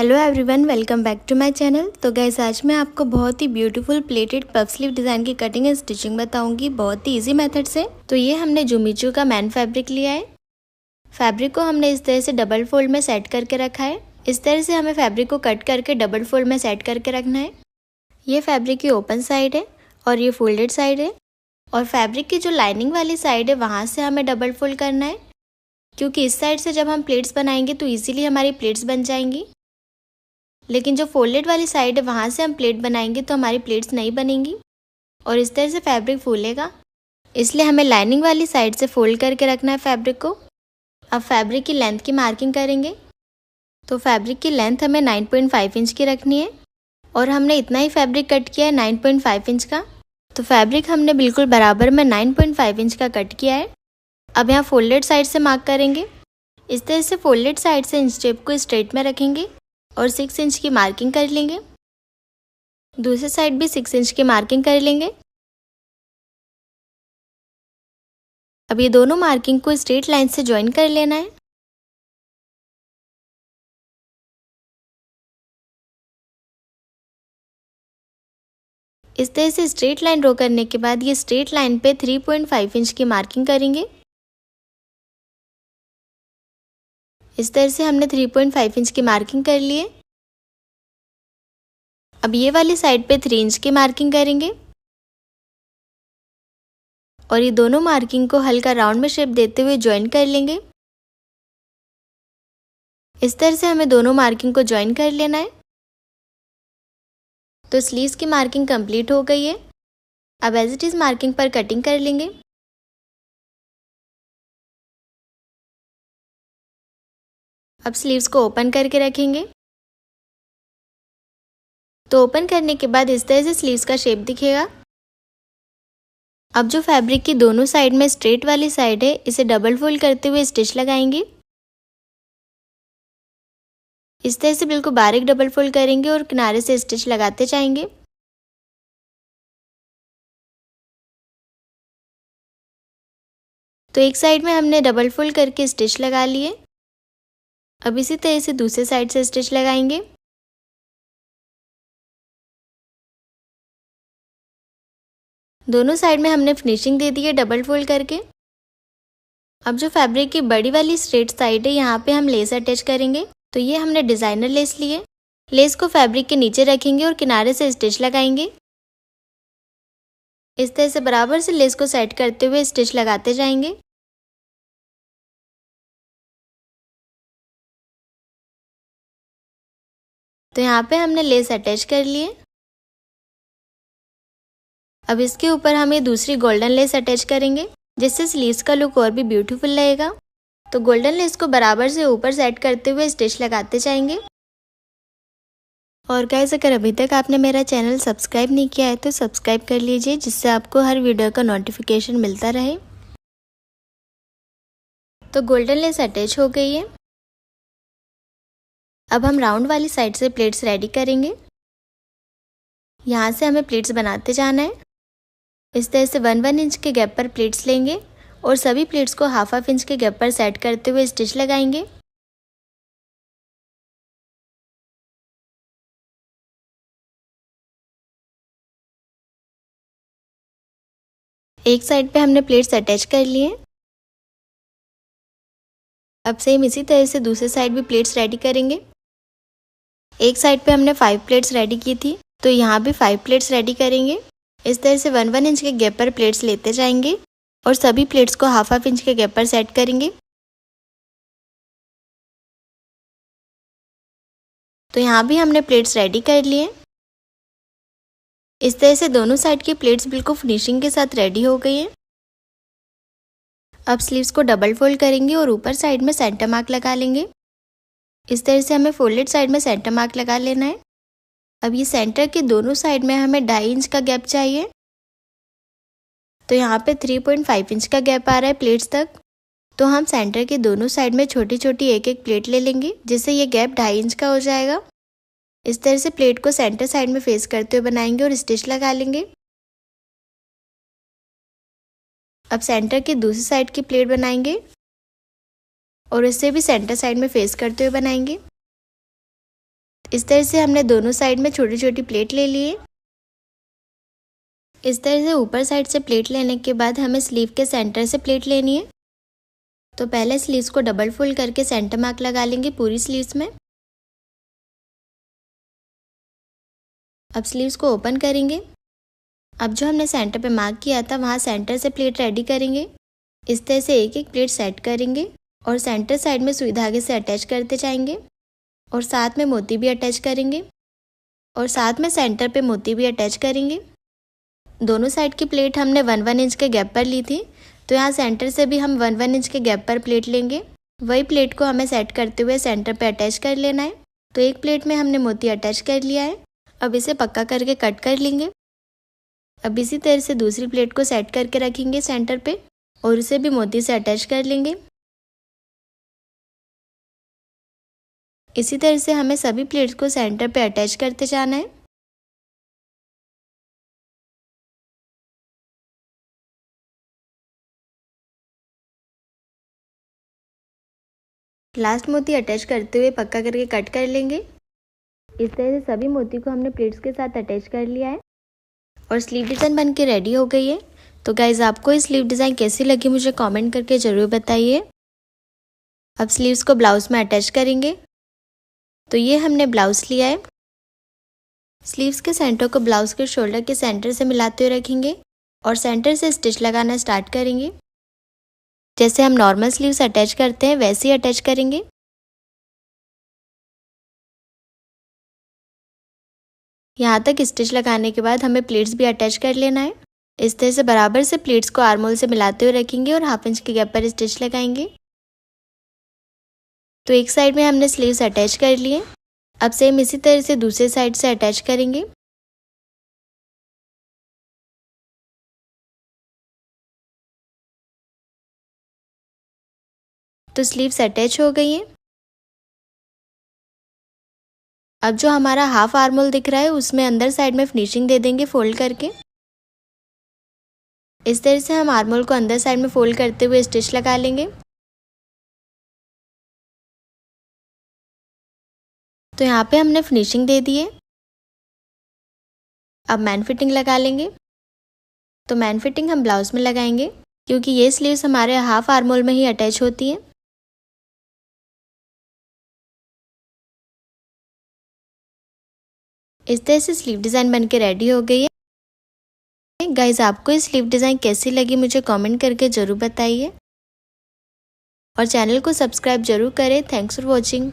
Hello everyone, welcome back to my channel. तो guys, आज मैं आपको बहुत ही beautiful pleated puff sleeve design की कटिंग एंड स्टिचिंग बताऊंगी बहुत ही इजी मेथड से। तो ये हमने जुमिचू का मैन फैब्रिक लिया है। फैब्रिक को हमने इस तरह से डबल फोल्ड में सेट करके रखा है। इस तरह से हमें फैब्रिक को कट करके डबल फोल्ड में सेट करके रखना है। ये फैब्रिक की ओपन साइड है और ये फोल्डेड साइड है। और फैब्रिक की जो लाइनिंग वाली साइड है वहाँ से हमें डबल फोल्ड करना है, क्योंकि इस साइड से जब हम प्लेट्स बनाएंगे तो ईजिली हमारी प्लेट्स बन जाएंगी। लेकिन जो फोल्डेड वाली साइड है वहाँ से हम प्लेट बनाएंगे तो हमारी प्लेट्स नहीं बनेंगी और इस तरह से फैब्रिक फूलेगा। इसलिए हमें लाइनिंग वाली साइड से फोल्ड करके रखना है फैब्रिक को। अब फैब्रिक की लेंथ की मार्किंग करेंगे। तो फैब्रिक की लेंथ हमें 9.5 इंच की रखनी है और हमने इतना ही फैब्रिक कट किया है 9.5 इंच का। तो फैब्रिक हमने बिल्कुल बराबर में 9.5 इंच का कट किया है। अब यहाँ फोल्डेड साइड से मार्क करेंगे। इस तरह से फोल्डेड साइड से इंच टेप को स्ट्रेट में रखेंगे और 6 इंच की मार्किंग कर लेंगे। दूसरी साइड भी 6 इंच की मार्किंग कर लेंगे। अब ये दोनों मार्किंग को स्ट्रेट लाइन से ज्वाइन कर लेना है। इस तरह से स्ट्रेट लाइन ड्रॉ करने के बाद ये स्ट्रेट लाइन पे 3.5 इंच की मार्किंग करेंगे। इस तरह से हमने 3.5 इंच की मार्किंग कर ली है। अब ये वाली साइड पे 3 इंच की मार्किंग करेंगे और ये दोनों मार्किंग को हल्का राउंड में शेप देते हुए ज्वाइन कर लेंगे। इस तरह से हमें दोनों मार्किंग को ज्वाइन कर लेना है। तो स्लीव्स की मार्किंग कंप्लीट हो गई है। अब एज इट इज मार्किंग पर कटिंग कर लेंगे। अब स्लीव्स को ओपन करके रखेंगे। तो ओपन करने के बाद इस तरह से स्लीव्स का शेप दिखेगा। अब जो फैब्रिक की दोनों साइड में स्ट्रेट वाली साइड है, इसे डबल फोल्ड करते हुए स्टिच लगाएंगे। इस तरह से बिल्कुल बारीक डबल फोल्ड करेंगे और किनारे से स्टिच लगाते जाएंगे। तो एक साइड में हमने डबल फोल्ड करके स्टिच लगा लिए। अब इसी तरह से दूसरे साइड से स्टिच लगाएंगे। दोनों साइड में हमने फिनिशिंग दे दी है डबल फोल्ड करके। अब जो फैब्रिक की बड़ी वाली स्ट्रेट साइड है, यहाँ पे हम लेस अटैच करेंगे। तो ये हमने डिजाइनर लेस लिए। लेस को फैब्रिक के नीचे रखेंगे और किनारे से स्टिच लगाएंगे। इस तरह से बराबर से लेस को सेट करते हुए स्टिच लगाते जाएंगे। तो यहाँ पे हमने लेस अटैच कर लिए। अब इसके ऊपर हम ये दूसरी गोल्डन लेस अटैच करेंगे, जिससे स्लीव्स का लुक और भी ब्यूटीफुल लगेगा। तो गोल्डन लेस को बराबर से ऊपर सेट करते हुए स्टिच लगाते जाएंगे। और गाइस, अगर अभी तक आपने मेरा चैनल सब्सक्राइब नहीं किया है तो सब्सक्राइब कर लीजिए, जिससे आपको हर वीडियो का नोटिफिकेशन मिलता रहे। तो गोल्डन लेस अटैच हो गई है। अब हम राउंड वाली साइड से प्लेट्स रेडी करेंगे। यहाँ से हमें प्लेट्स बनाते जाना है। इस तरह से 1-1 इंच के गैप पर प्लेट्स लेंगे और सभी प्लेट्स को हाफ इंच के गैप पर सेट करते हुए स्टिच लगाएंगे। एक साइड पे हमने प्लेट्स अटैच कर लिए। अब सेम इसी तरह से दूसरे साइड भी प्लेट्स रेडी करेंगे। एक साइड पे हमने 5 प्लेट्स रेडी की थी, तो यहाँ भी 5 प्लेट्स रेडी करेंगे। इस तरह से 1-1 इंच के गैप पर प्लेट्स लेते जाएंगे और सभी प्लेट्स को हाफ इंच के गैप पर सेट करेंगे। तो यहाँ भी हमने प्लेट्स रेडी कर लिए। इस तरह से दोनों साइड की प्लेट्स बिल्कुल फिनिशिंग के साथ रेडी हो गई है। अब स्लीव्स को डबल फोल्ड करेंगे और ऊपर साइड में सेंटर मार्क लगा लेंगे। इस तरह से हमें फोल्डेड साइड में सेंटर मार्क लगा लेना है। अब ये सेंटर के दोनों साइड में हमें 2.5 इंच का गैप चाहिए। तो यहाँ पे 3.5 इंच का गैप आ रहा है प्लेट्स तक। तो हम सेंटर के दोनों साइड में छोटी छोटी एक एक प्लेट ले लेंगे, जिससे ये गैप 2.5 इंच का हो जाएगा। इस तरह से प्लेट को सेंटर साइड में फेस करते हुए बनाएंगे और स्टिच लगा लेंगे। अब सेंटर की दूसरी साइड की प्लेट बनाएंगे और इसे भी सेंटर साइड में फेस करते हुए बनाएंगे। इस तरह से हमने दोनों साइड में छोटी छोटी प्लेट ले लिए। इस तरह से ऊपर साइड से प्लेट लेने के बाद हमें स्लीव के सेंटर से प्लेट लेनी है। तो पहले स्लीव्स को डबल फोल्ड करके सेंटर मार्क लगा लेंगे पूरी स्लीव्स में। अब स्लीव्स को ओपन करेंगे। अब जो हमने सेंटर पे मार्क किया था वहाँ सेंटर से प्लेट रेडी करेंगे। इस तरह से एक एक प्लेट सेट करेंगे और सेंटर साइड में सुई धागे से अटैच करते जाएंगे और साथ में मोती भी अटैच करेंगे और साथ में सेंटर पे मोती भी अटैच करेंगे। दोनों साइड की प्लेट हमने 1-1 इंच के गैप पर ली थी, तो यहाँ सेंटर से भी हम 1-1 इंच के गैप पर प्लेट लेंगे। वही प्लेट को हमें सेट करते हुए सेंटर पे अटैच कर लेना है। तो एक प्लेट में हमने मोती अटैच कर लिया है। अब इसे पक्का करके कट कर लेंगे। अब इसी तरह से दूसरी प्लेट को सेट करके रखेंगे सेंटर पे और उसे भी मोती से अटैच कर लेंगे। इसी तरह से हमें सभी प्लेट्स को सेंटर पे अटैच करते जाना है। लास्ट मोती अटैच करते हुए पक्का करके कट कर लेंगे। इस तरह से सभी मोती को हमने प्लेट्स के साथ अटैच कर लिया है और स्लीव डिज़ाइन बन के रेडी हो गई है। तो गाइज़ आपको ये स्लीव डिज़ाइन कैसी लगी मुझे कमेंट करके ज़रूर बताइए। अब स्लीव्स को ब्लाउज में अटैच करेंगे। तो ये हमने ब्लाउज लिया है। स्लीव्स के सेंटर को ब्लाउज के शोल्डर के सेंटर से मिलाते हुए रखेंगे और सेंटर से स्टिच लगाना स्टार्ट करेंगे। जैसे हम नॉर्मल स्लीव्स अटैच करते हैं वैसे ही अटैच करेंगे। यहाँ तक स्टिच लगाने के बाद हमें प्लेट्स भी अटैच कर लेना है। इस तरह से बराबर से प्लेट्स को आर्म होल से मिलाते हुए रखेंगे और 1/2 इंच के गैप पर स्टिच लगाएंगे। तो एक साइड में हमने स्लीव्स अटैच कर लिए। अब सेम इसी तरह से दूसरे साइड से अटैच करेंगे। तो स्लीव्स अटैच हो गई हैं। अब जो हमारा हाफ आर्म होल दिख रहा है उसमें अंदर साइड में फिनिशिंग दे देंगे फोल्ड करके। इस तरह से हम आर्म होल को अंदर साइड में फोल्ड करते हुए स्टिच लगा लेंगे। तो यहाँ पे हमने फिनिशिंग दे दी है। अब मैन फिटिंग लगा लेंगे। तो मैन फिटिंग हम ब्लाउज में लगाएंगे क्योंकि ये स्लीव्स हमारे हाफ आर्म होल में ही अटैच होती हैं। इस तरह से स्लीव डिज़ाइन बनके रेडी हो गई है। गाइज आपको ये स्लीव डिज़ाइन कैसी लगी मुझे कमेंट करके ज़रूर बताइए और चैनल को सब्सक्राइब जरूर करें। Thanks for watching.